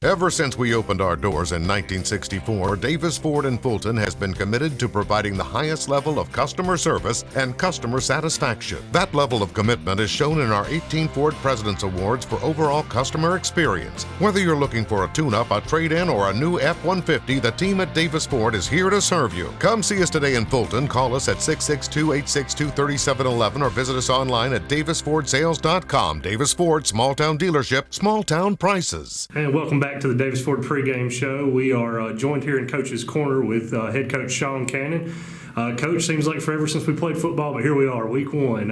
Ever since we opened our doors in 1964, Davis Ford in Fulton has been committed to providing the highest level of customer service and customer satisfaction. That level of commitment is shown in our 18 Ford President's Awards for overall customer experience. Whether you're looking for a tune-up, a trade-in, or a new F-150, the team at Davis Ford is here to serve you. Come see us today in Fulton. Call us at 662-862-3711 or visit us online at davisfordsales.com. Davis Ford, small-town dealership, small-town prices. And welcome back to the Davis Ford Pregame Show. We are joined here in Coach's Corner with head coach Sean Cannon. Coach, seems like forever since we played football, but here we are, week one,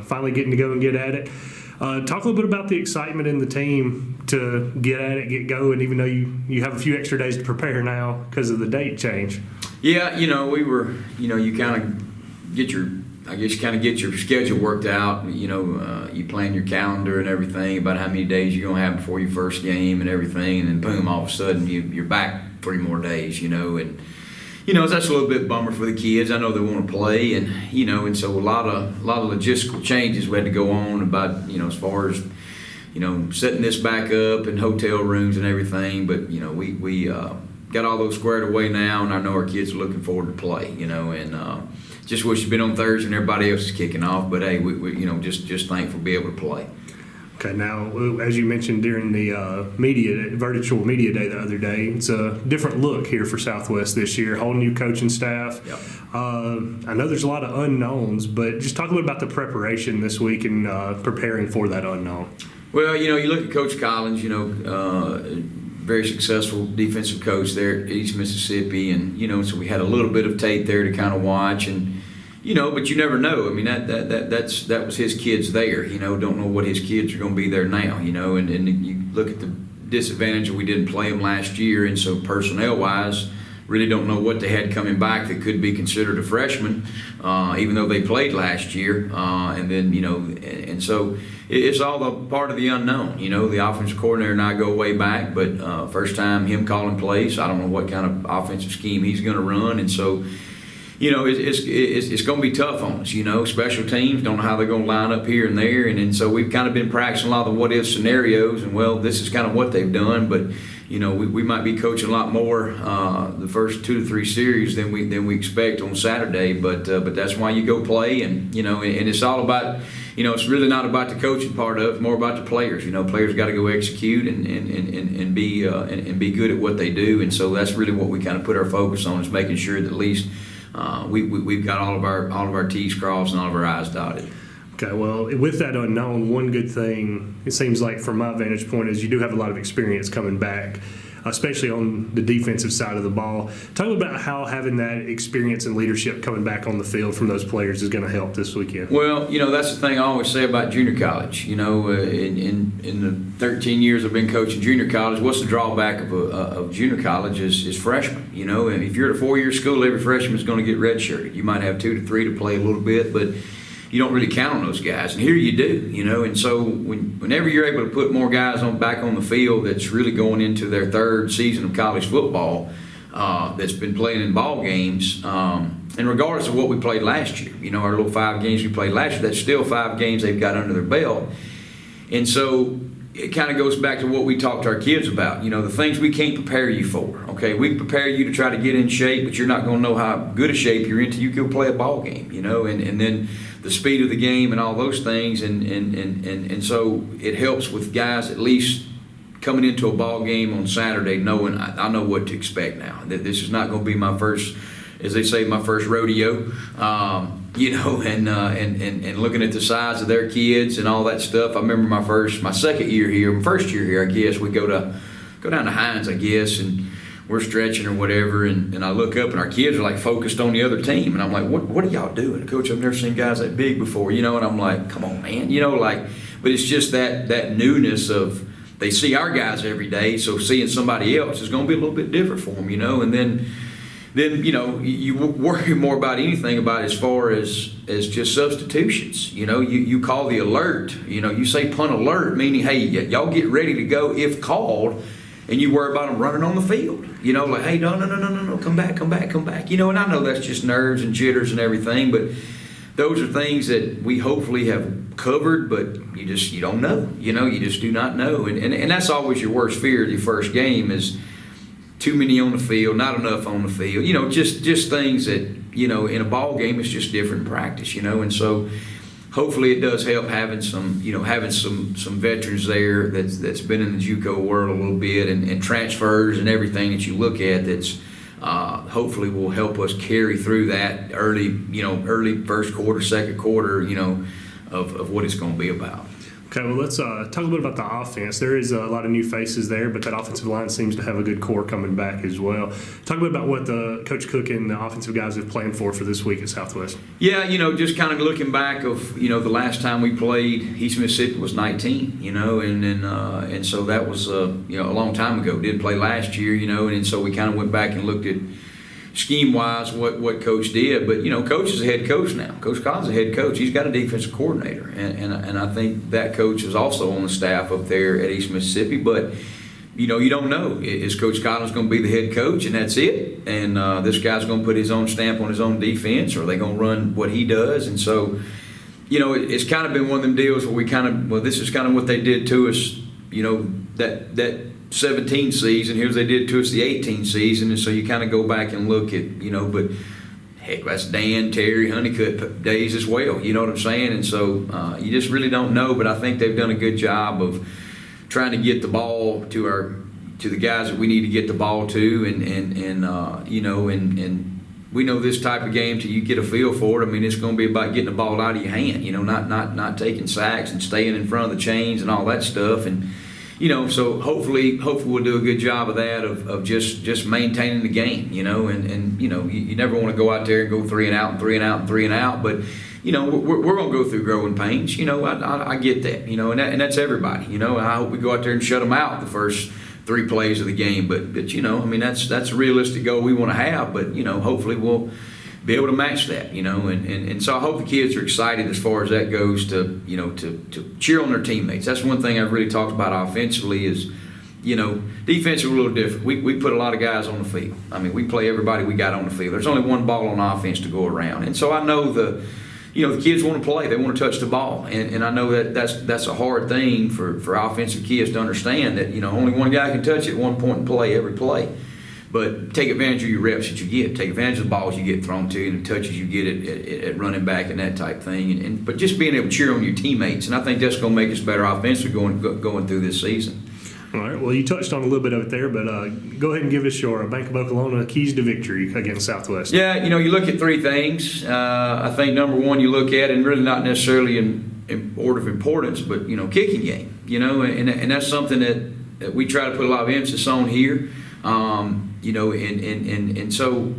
finally getting to go and get at it. Talk a little bit about the excitement in the team to get at it, get going, even though you have a few extra days to prepare now because of the date change. Yeah, you kind of get your schedule worked out. You plan your calendar and everything about how many days you're going to have before your first game and everything, and then boom, all of a sudden you're back 3 more days, and that's a little bit bummer for the kids. I know they want to play, and so a lot of logistical changes we had to go on about, as far as, setting this back up and hotel rooms and everything, but we got all those squared away now, and I know our kids are looking forward to play, and just wish it'd been on Thursday and everybody else is kicking off, but hey, we just thankful to be able to play. Okay, now, as you mentioned during the virtual media day the other day, it's a different look here for Southwest this year, whole new coaching staff. Yep. I know there's a lot of unknowns, but just talk a little about the preparation this week and preparing for that unknown. Well, you look at Coach Collins, very successful defensive coach there at East Mississippi, and so we had a little bit of tape there to kind of watch, and but you never know. I mean, that was his kids there. Don't know what his kids are going to be there now. And you look at the disadvantage of we didn't play them last year, and so personnel wise, really don't know what they had coming back that could be considered a freshman, even though they played last year. And then and so it's all a part of the unknown. The offensive coordinator and I go way back, but first time him calling plays, I don't know what kind of offensive scheme he's going to run, and so. It's going to be tough on us. Special teams don't know how they're going to line up here and there, and so we've kind of been practicing a lot of the what-if scenarios, and this is kind of what they've done, but we might be coaching a lot more the first 2 to 3 series than we expect on Saturday, but that's why you go play, and and it's all about it's really not about the coaching part of it, it's more about the players. Players got to go execute and be good at what they do, and so that's really what we kind of put our focus on, is making sure that at least. We've got all of our T's crossed and all of our I's dotted. Okay, well, with that unknown, one good thing, it seems like from my vantage point, is you do have a lot of experience coming back, especially on the defensive side of the ball. Talk about how having that experience and leadership coming back on the field from those players is going to help this weekend. Well, that's the thing I always say about junior college. In the 13 years I've been coaching junior college, what's the drawback of junior college is freshmen. And if you're at a 4-year school, every freshman is going to get redshirted. You might have 2 to 3 to play a little bit, but you don't really count on those guys, and here you do, and so whenever you're able to put more guys back on the field that's really going into their 3rd season of college football, that's been playing in ball games, and regardless of what we played last year, our little 5 games we played last year, that's still 5 games they've got under their belt, and so it kind of goes back to what we talk to our kids about, the things we can't prepare you for. Okay, we can prepare you to try to get in shape, but you're not going to know how good a shape you're in until you go play a ball game, and then the speed of the game and all those things, and so it helps with guys at least coming into a ball game on Saturday knowing I know what to expect now. That this is not going to be my first, as they say, my first rodeo. And looking at the size of their kids and all that stuff. I remember my first year here, I guess, we go down to Hines, I guess, and we're stretching or whatever, and I look up and our kids are like focused on the other team, and I'm like, what are y'all doing? Coach, I've never seen guys that big before, and I'm like, come on, man, but it's just that newness of, they see our guys every day, so seeing somebody else is going to be a little bit different for them, and then you worry more about anything about as far as just substitutions. You call the alert, you say punt alert, meaning, hey, y'all get ready to go if called, and you worry about them running on the field. Like, hey, no, come back. And I know that's just nerves and jitters and everything, but those are things that we hopefully have covered, but you don't know. You just do not know. And that's always your worst fear of your first game is too many on the field, not enough on the field. Just things that, in a ball game, it's just different practice, and so hopefully it does help having some veterans there that's been in the JUCO world a little bit and transfers and everything that you look at that's hopefully will help us carry through that early first quarter, second quarter, of what it's going to be about. Okay, well, let's talk a little bit about the offense. There is a lot of new faces there, but that offensive line seems to have a good core coming back as well. Talk a bit about what the Coach Cook and the offensive guys have planned for this week at Southwest. Yeah, just kind of looking back of, the last time we played, East Mississippi was 19, and so that was, a long time ago. Did play last year, and so we kind of went back and looked at scheme-wise what Coach did. But, Coach is a head coach now. Coach Collins is a head coach. He's got a defensive coordinator. And I think that coach is also on the staff up there at East Mississippi. But, you don't know. Is Coach Collins going to be the head coach and that's it? And this guy's going to put his own stamp on his own defense, or are they going to run what he does? And so, it's kind of been one of them deals where this is kind of what they did to us, that 17 season. Here's what they did to us the 18 season, and so you kind of go back and look at, but heck, that's Dan, Terry, Honeycutt days as well. You know what I'm saying? And so you just really don't know. But I think they've done a good job of trying to get the ball to the guys that we need to get the ball to, and we know this type of game till you get a feel for it. I mean, it's going to be about getting the ball out of your hand. Not taking sacks and staying in front of the chains and all that stuff. And so hopefully we'll do a good job of that, of just maintaining the game, and you never want to go out there and go 3 and out and 3 and out and 3 and out, but we're going to go through growing pains. I get that, and that's everybody. I hope we go out there and shut them out the first 3 plays of the game, but that's a realistic goal we want to have, but hopefully we'll be able to match that, and so I hope the kids are excited as far as that goes to cheer on their teammates. That's one thing I've really talked about offensively is, defense is a little different. We put a lot of guys on the field. I mean, we play everybody we got on the field. There's only one ball on offense to go around, and so I know the kids want to play. They want to touch the ball, and I know that's a hard thing for offensive kids to understand that only one guy can touch it at one point in play every play. But take advantage of your reps that you get. Take advantage of the balls you get thrown to you and the touches you get at running back and that type thing. But just being able to cheer on your teammates, and I think that's going to make us better offensively going through this season. All right. Well, you touched on a little bit of it there, but go ahead and give us your Bank of Oklahoma keys to victory against Southwest. Yeah, you look at 3 things. I think number one you look at, and really not necessarily in order of importance, but kicking game. And that's something that we try to put a lot of emphasis on here. And so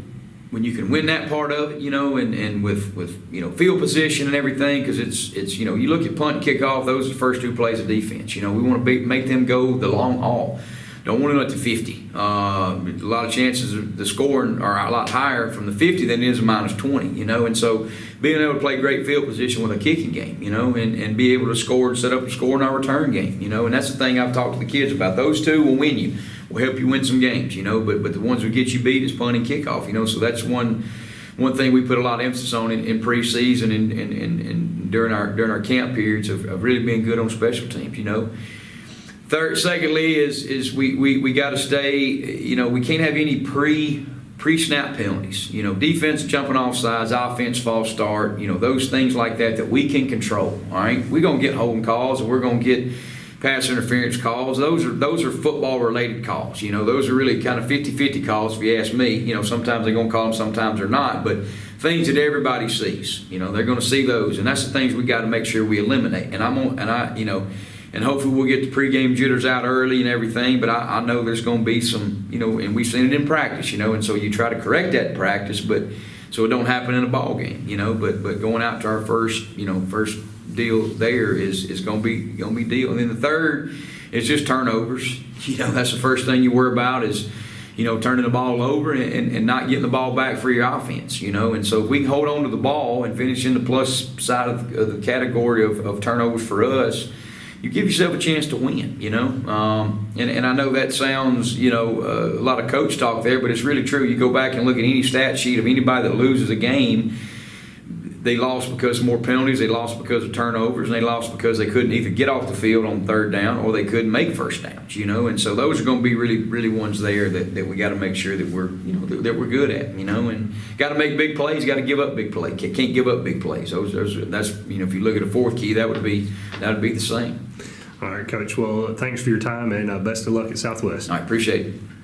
when you can win that part of it, and with field position and everything, because it's you look at punt and kickoff, those are the first 2 plays of defense. We want to make them go the long haul. Don't want to go to 50. A lot of chances of the scoring are a lot higher from the 50 than it is a -20. And so being able to play great field position with a kicking game, and be able to score and set up a score in our return game, and that's the thing I've talked to the kids about. Those 2 will win you. Will help you win some games, but the ones that get you beat is punt and kickoff, so that's one thing we put a lot of emphasis on in preseason and during our camp periods of really being good on special teams, Secondly is we got to stay, we can't have any pre-snap penalties, defense jumping off sides, offense false start, those things like that we can control. All right, we're gonna get holding calls and we're gonna get pass interference calls. Those are football related calls. Those are really kind of 50-50 calls if you ask me. Sometimes they're going to call them, sometimes they're not. But things that everybody sees, they're going to see those, and that's the things we got to make sure we eliminate. And hopefully we'll get the pregame jitters out early and everything. But I know there's going to be some, and we've seen it in practice, and so you try to correct that in practice, but so it don't happen in a ball game, But going out to our first deal there is going to be deal. And then the third is just turnovers. That's the first thing you worry about is turning the ball over and not getting the ball back for your offense. And so if we can hold on to the ball and finish in the plus side of the category of turnovers for us, you give yourself a chance to win. And I know that sounds a lot of coach talk there, but it's really true. You go back and look at any stat sheet of anybody that loses a game. they lost because of more penalties, they lost because of turnovers, and they lost because they couldn't either get off the field on third down or they couldn't make first downs, and so those are going to be really, really ones there that we got to make sure that we're, that we're good at, and got to make big plays, got to give up big plays, can't give up big plays. That's if you look at a fourth key, that would be the same. All right, Coach. Well, thanks for your time and best of luck at Southwest. I appreciate it.